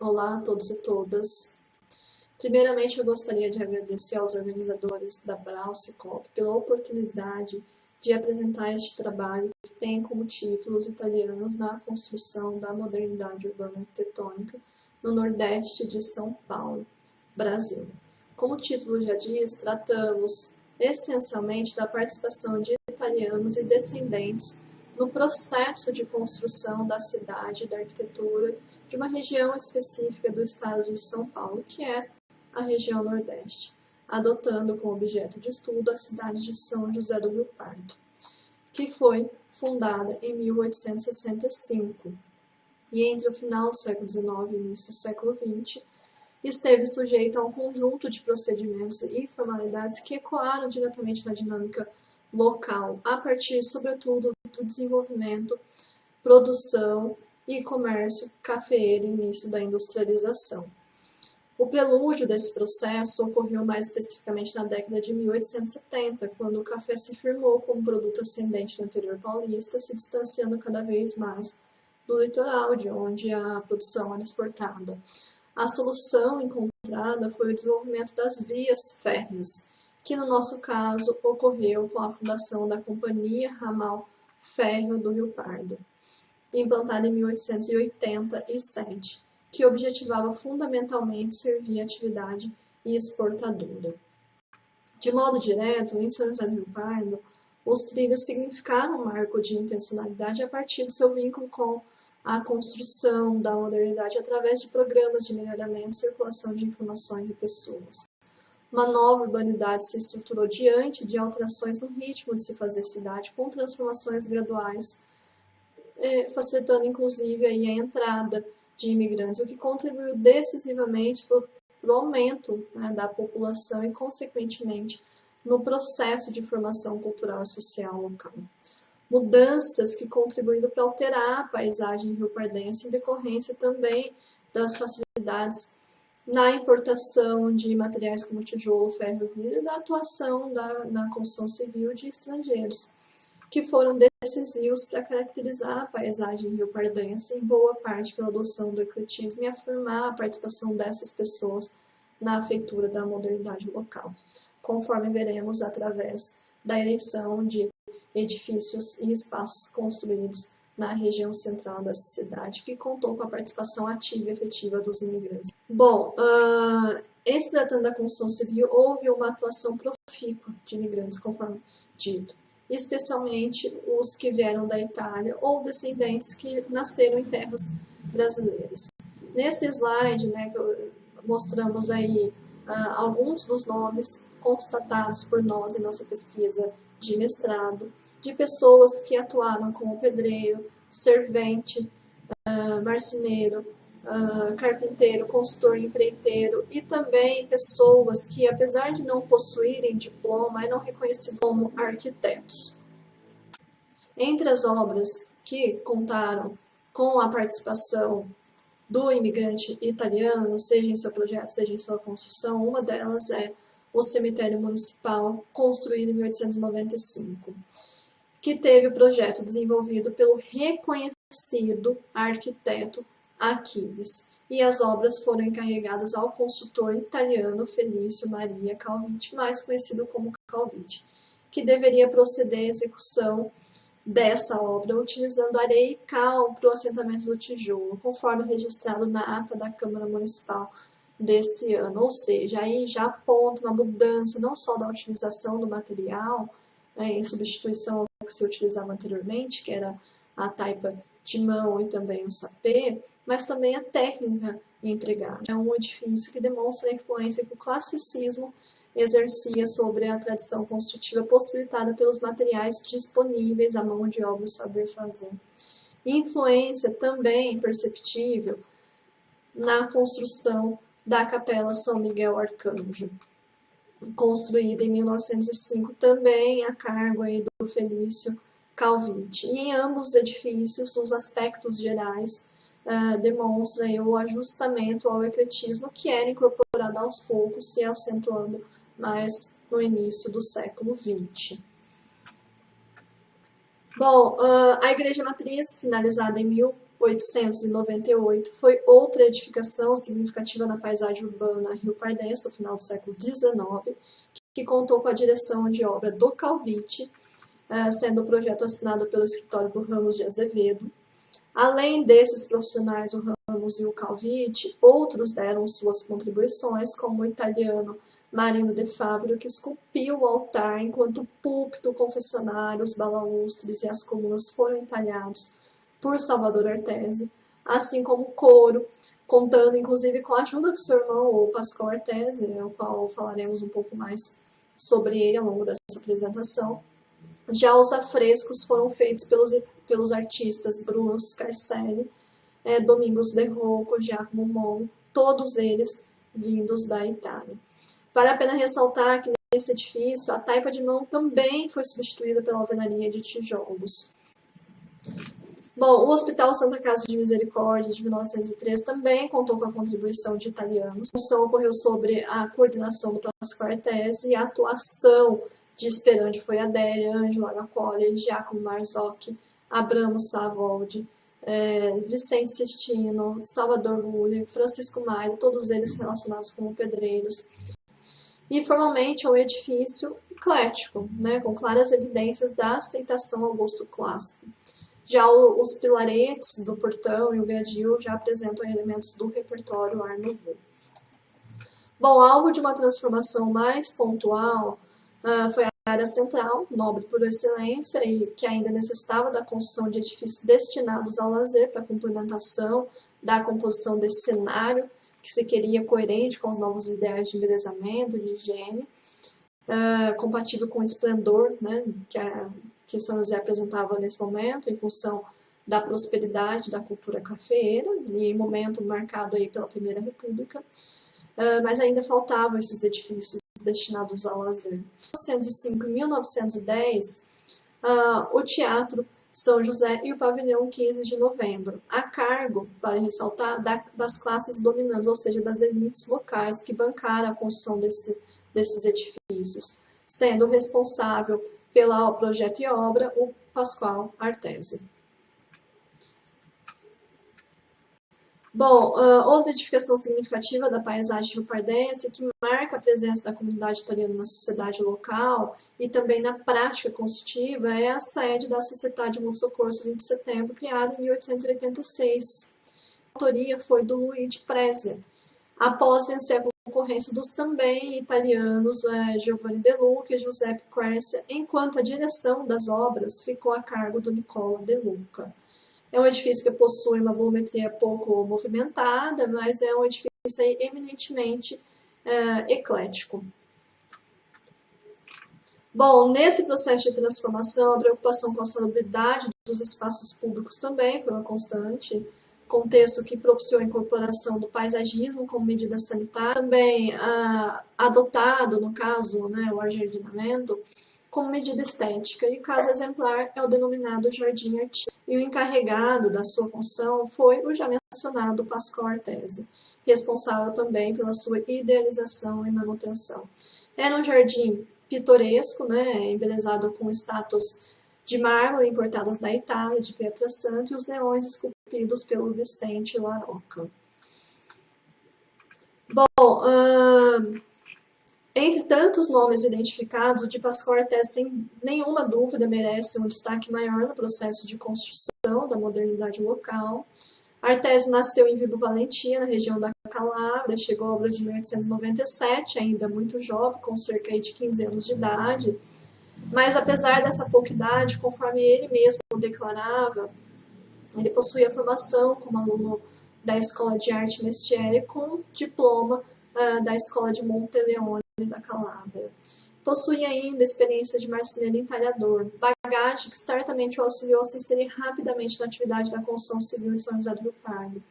Olá a todos e todas. Primeiramente, eu gostaria de agradecer aos organizadores da Braucicop pela oportunidade de apresentar este trabalho que tem como título Os Italianos na Construção da Modernidade Urbana Arquitetônica no Nordeste de São Paulo, Brasil. Como o título já diz, tratamos essencialmente da participação de italianos e descendentes no processo de construção da cidade e da arquitetura de uma região específica do estado de São Paulo, que é a região Nordeste, adotando como objeto de estudo a cidade de São José do Rio Pardo, que foi fundada em 1865 e entre o final do século XIX e início do século XX esteve sujeita a um conjunto de procedimentos e formalidades que ecoaram diretamente na dinâmica local, a partir, sobretudo, do desenvolvimento, produção e comércio cafeeiro e início da industrialização. O prelúdio desse processo ocorreu mais especificamente na década de 1870, quando o café se firmou como produto ascendente no interior paulista, se distanciando cada vez mais do litoral, de onde a produção era exportada. A solução encontrada foi o desenvolvimento das vias férreas, que no nosso caso ocorreu com a fundação da Companhia Ramal Férreo do Rio Pardo, implantada em 1887, que objetivava fundamentalmente servir a atividade exportadora. De modo direto, em São José do Rio Pardo, os trilhos significaram um marco de intencionalidade a partir do seu vínculo com a construção da modernidade através de programas de melhoramento e circulação de informações e pessoas. Uma nova urbanidade se estruturou diante de alterações no ritmo de se fazer cidade, com transformações graduais, facilitando inclusive aí a entrada de imigrantes, o que contribuiu decisivamente para o aumento, da população e, consequentemente, no processo de formação cultural e social local. Mudanças que contribuíram para alterar a paisagem riopardense em decorrência também das facilidades na importação de materiais como tijolo, ferro e vidro e da atuação na construção civil de estrangeiros, que foram decisivos para caracterizar a paisagem riopardense, em boa parte pela adoção do ecletismo e afirmar a participação dessas pessoas na feitura da modernidade local, conforme veremos através da eleição de edifícios e espaços construídos na região central da cidade, que contou com a participação ativa e efetiva dos imigrantes. Bom, em se tratando da construção civil, houve uma atuação profícua de imigrantes, conforme dito, especialmente os que vieram da Itália ou descendentes que nasceram em terras brasileiras. Nesse slide, mostramos aí alguns dos nomes constatados por nós em nossa pesquisa de mestrado, de pessoas que atuaram como pedreiro, servente, marceneiro, carpinteiro, consultor, empreiteiro e também pessoas que, apesar de não possuírem diploma, eram reconhecidos como arquitetos. Entre as obras que contaram com a participação do imigrante italiano, seja em seu projeto, seja em sua construção, uma delas é o cemitério municipal, construído em 1895, que teve o projeto desenvolvido pelo reconhecido arquiteto Achilles, e as obras foram encarregadas ao construtor italiano Felício Maria Calvitti, mais conhecido como Calvitti, que deveria proceder à execução dessa obra utilizando areia e cal para o assentamento do tijolo, conforme registrado na ata da Câmara Municipal desse ano, ou seja, aí já aponta uma mudança não só da utilização do material, em substituição ao que se utilizava anteriormente, que era a taipa de mão e também o sapê, mas também a técnica empregada. É um edifício que demonstra a influência que o classicismo exercia sobre a tradição construtiva possibilitada pelos materiais disponíveis à mão de obra e saber fazer. Influência também perceptível na construção da Capela São Miguel Arcanjo, construída em 1905, também a cargo aí do Felício Calvitti. E em ambos os edifícios, nos aspectos gerais, demonstra aí o ajustamento ao ecletismo que era incorporado aos poucos, se acentuando mais no início do século XX. Bom, a Igreja Matriz, finalizada em 1898, foi outra edificação significativa na paisagem urbana rio-pardense do final do século XIX, que contou com a direção de obra do Calvíte, sendo o projeto assinado pelo escritório do Ramos de Azevedo. Além desses profissionais, o Ramos e o Calvíte, outros deram suas contribuições, como o italiano Marino de Favro, que esculpiu o altar enquanto o púlpito, o confessionário, os balaústres e as colunas foram entalhados por Salvador Artesi, assim como o coro, contando inclusive com a ajuda do seu irmão, o Pascoal Artesi, o qual falaremos um pouco mais sobre ele ao longo dessa apresentação. Já os afrescos foram feitos pelos artistas Bruno Scarselli, Domingos de Rocco, Giacomo Mon, todos eles vindos da Itália. Vale a pena ressaltar que nesse edifício a taipa de mão também foi substituída pela alvenaria de tijolos. Bom, o Hospital Santa Casa de Misericórdia de 1913 também contou com a contribuição de italianos. A função ocorreu sobre a coordenação do Pascoal Artesi e a atuação de Sperandi Foiadelli, Angelo Agacoli, Giacomo Marzocchi, Abramo Savoldi, Vicente Sistino, Salvador Gulli, Francisco Maida, todos eles relacionados como pedreiros. E formalmente é um edifício eclético, né, com claras evidências da aceitação ao gosto clássico. Já os pilaretes do portão e o gradil já apresentam elementos do repertório Art Nouveau. Bom, alvo de uma transformação mais pontual foi a área central, nobre por excelência, e que ainda necessitava da construção de edifícios destinados ao lazer para a complementação da composição desse cenário, que se queria coerente com os novos ideais de embelezamento, de higiene, compatível com o esplendor, né, que São José apresentava nesse momento, em função da prosperidade da cultura cafeeira, e momento marcado aí pela Primeira República, mas ainda faltavam esses edifícios destinados ao lazer. Em 1905 e 1910, o Teatro São José e o Pavilhão 15 de Novembro, a cargo, vale ressaltar, das classes dominantes, ou seja, das elites locais que bancaram a construção desses edifícios, sendo responsável pelo projeto e obra o Pascoal Artesi. Bom, outra edificação significativa da paisagem rio-pardense que marca a presença da comunidade italiana na sociedade local e também na prática construtiva é a sede da Sociedade Mutuo Soccorso 20 de Setembro, criada em 1886. A autoria foi do Luigi Preza, após vencer a concorrência dos também italianos Giovanni De Luca e Giuseppe Quercia, enquanto a direção das obras ficou a cargo do Nicola De Luca. É um edifício que possui uma volumetria pouco movimentada, mas é um edifício eminentemente eclético. Bom, nesse processo de transformação, a preocupação com a salubridade dos espaços públicos também foi uma constante, contexto que propiciou a incorporação do paisagismo como medida sanitária, também adotado, no caso, o ajardinamento, como medida estética, e o caso exemplar é o denominado jardim artístico. E o encarregado da sua construção foi o já mencionado Pascoal Artesi, responsável também pela sua idealização e manutenção. Era um jardim pitoresco, embelezado com estátuas de mármore importadas da Itália, de Pietrasanta, e os leões esculpidos pelo Vicente Larocca. Bom, entre tantos nomes identificados, o de Pascoal Artesi, sem nenhuma dúvida, merece um destaque maior no processo de construção da modernidade local. Artesi nasceu em Vibo Valentia, na região da Calábria, chegou ao Brasil em 1897, ainda muito jovem, com cerca de 15 anos de idade. Mas, apesar dessa pouca idade, conforme ele mesmo declarava, ele possuía formação como aluno da Escola de Arte Mestiere com diploma da Escola de Monteleone da Calábria. Possui ainda experiência de marceneiro e entalhador, bagagem que certamente o auxiliou a se inserir rapidamente na atividade da construção civil em São José do Rio Pardo,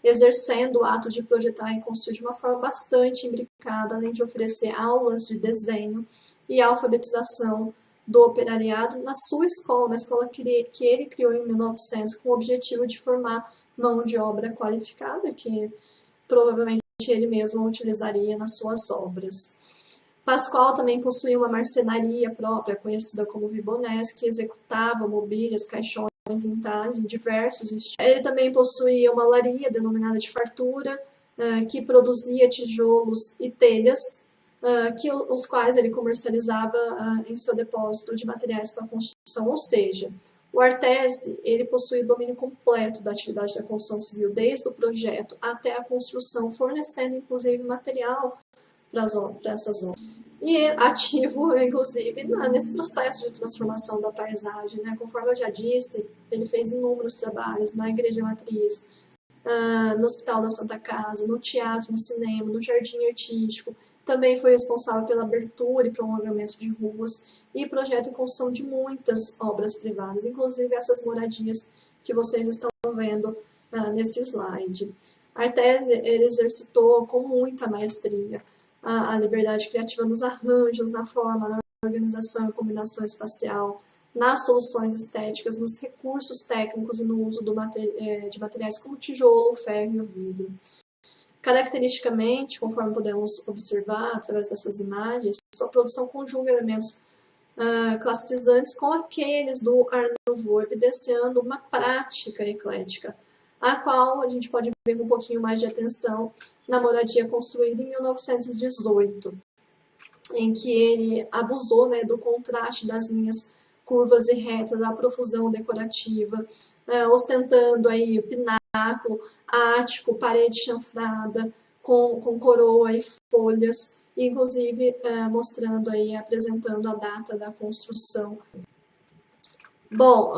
exercendo o ato de projetar e construir de uma forma bastante imbricada, além de oferecer aulas de desenho e alfabetização do operariado na sua escola, uma escola que ele criou em 1900 com o objetivo de formar mão de obra qualificada, que provavelmente ele mesmo utilizaria nas suas obras. Pascoal também possuía uma marcenaria própria, conhecida como Vibonese, que executava mobílias, caixões dentários em diversos estilos. Ele também possuía uma olaria denominada de fartura, que produzia tijolos e telhas, os quais ele comercializava em seu depósito de materiais para construção, ou seja, o Artese, ele possui domínio completo da atividade da construção civil, desde o projeto até a construção, fornecendo inclusive material para essas obras. E ativo, inclusive, nesse processo de transformação da paisagem, né? Conforme eu já disse, ele fez inúmeros trabalhos na Igreja Matriz, no Hospital da Santa Casa, no teatro, no cinema, no jardim artístico. Também foi responsável pela abertura e prolongamento de ruas e projeto e construção de muitas obras privadas, inclusive essas moradias que vocês estão vendo nesse slide. Artese, ele exercitou com muita maestria a liberdade criativa nos arranjos, na forma, na organização e combinação espacial, nas soluções estéticas, nos recursos técnicos e no uso de materiais como o tijolo, o ferro e o vidro. Caracteristicamente, conforme podemos observar através dessas imagens, sua produção conjuga elementos classicizantes com aqueles do Art Nouveau, evidenciando uma prática eclética, a qual a gente pode ver com um pouquinho mais de atenção na moradia construída em 1918, em que ele abusou, né, do contraste das linhas curvas e retas, da profusão decorativa, ostentando aí o pináculo, ático, parede chanfrada, com coroa e folhas, inclusive mostrando aí, apresentando a data da construção. Bom,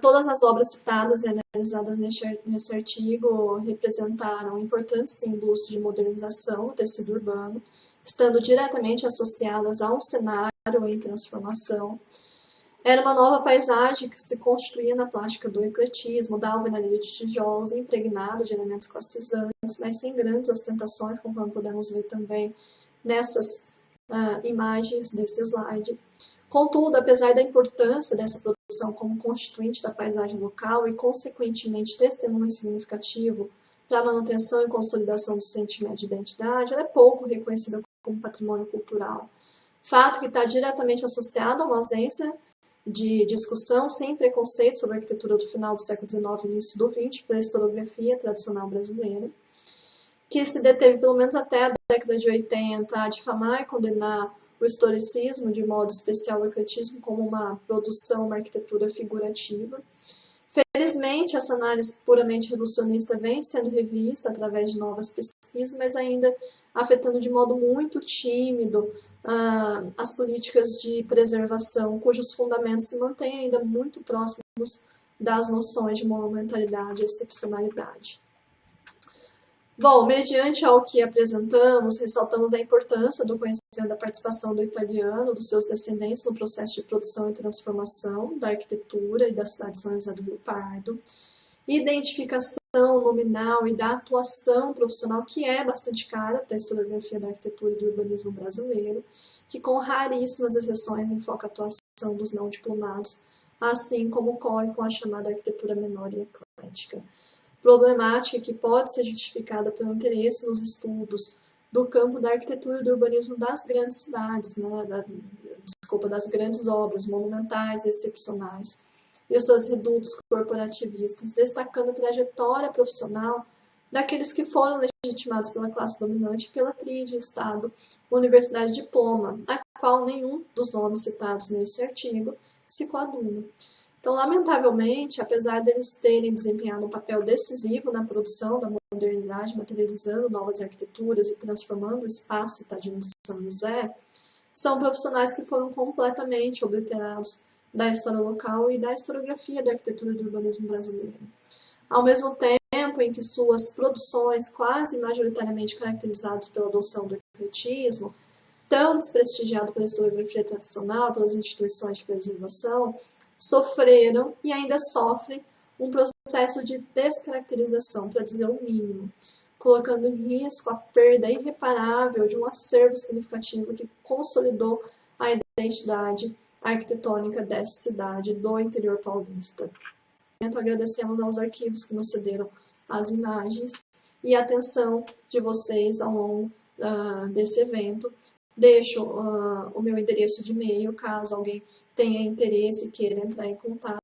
todas as obras citadas e analisadas nesse artigo representaram importantes símbolos de modernização do tecido urbano, estando diretamente associadas a um cenário em transformação. Era uma nova paisagem que se constituía na plástica do ecletismo, da alvenaria de tijolos, impregnado de elementos classicizantes, mas sem grandes ostentações, conforme podemos ver também nessas imagens desse slide. Contudo, apesar da importância dessa produção como constituinte da paisagem local e, consequentemente, testemunho significativo para a manutenção e consolidação do sentimento de identidade, ela é pouco reconhecida como patrimônio cultural. Fato que está diretamente associado a uma ausência de discussão sem preconceito sobre a arquitetura do final do século XIX e início do XX pela historiografia tradicional brasileira, que se deteve pelo menos até a década de 80 a difamar e condenar o historicismo, de modo especial o ecletismo, como uma produção, uma arquitetura figurativa. Felizmente, essa análise puramente reducionista vem sendo revista através de novas pesquisas, mas ainda afetando de modo muito tímido as políticas de preservação, cujos fundamentos se mantêm ainda muito próximos das noções de monumentalidade e excepcionalidade. Bom, mediante ao que apresentamos, ressaltamos a importância do conhecimento da participação do italiano, dos seus descendentes no processo de produção e transformação da arquitetura e da cidade de São José do Rio Pardo, identificação nominal e da atuação profissional, que é bastante cara para a historiografia da arquitetura e do urbanismo brasileiro, que com raríssimas exceções enfoca a atuação dos não diplomados, assim como ocorre com a chamada arquitetura menor e eclética. Problemática que pode ser justificada pelo interesse nos estudos do campo da arquitetura e do urbanismo das grandes cidades, né, das grandes obras monumentais e excepcionais, e os seus redutos corporativistas, destacando a trajetória profissional daqueles que foram legitimados pela classe dominante e pela tríade Estado, Universidade e Diploma, a qual nenhum dos nomes citados nesse artigo se coaduna. Então, lamentavelmente, apesar deles terem desempenhado um papel decisivo na produção da modernidade, materializando novas arquiteturas e transformando o espaço citadino de São José, são profissionais que foram completamente obliterados da história local e da historiografia da arquitetura e do urbanismo brasileiro. Ao mesmo tempo em que suas produções, quase majoritariamente caracterizadas pela adoção do ecletismo, tão desprestigiado pela historiografia tradicional, pelas instituições de preservação, sofreram e ainda sofrem um processo de descaracterização, para dizer o mínimo, colocando em risco a perda irreparável de um acervo significativo que consolidou a identidade arquitetônica dessa cidade do interior paulista. Agradecemos aos arquivos que nos cederam as imagens e a atenção de vocês ao longo desse evento. Deixo o meu endereço de e-mail, caso alguém tenha interesse e queira entrar em contato.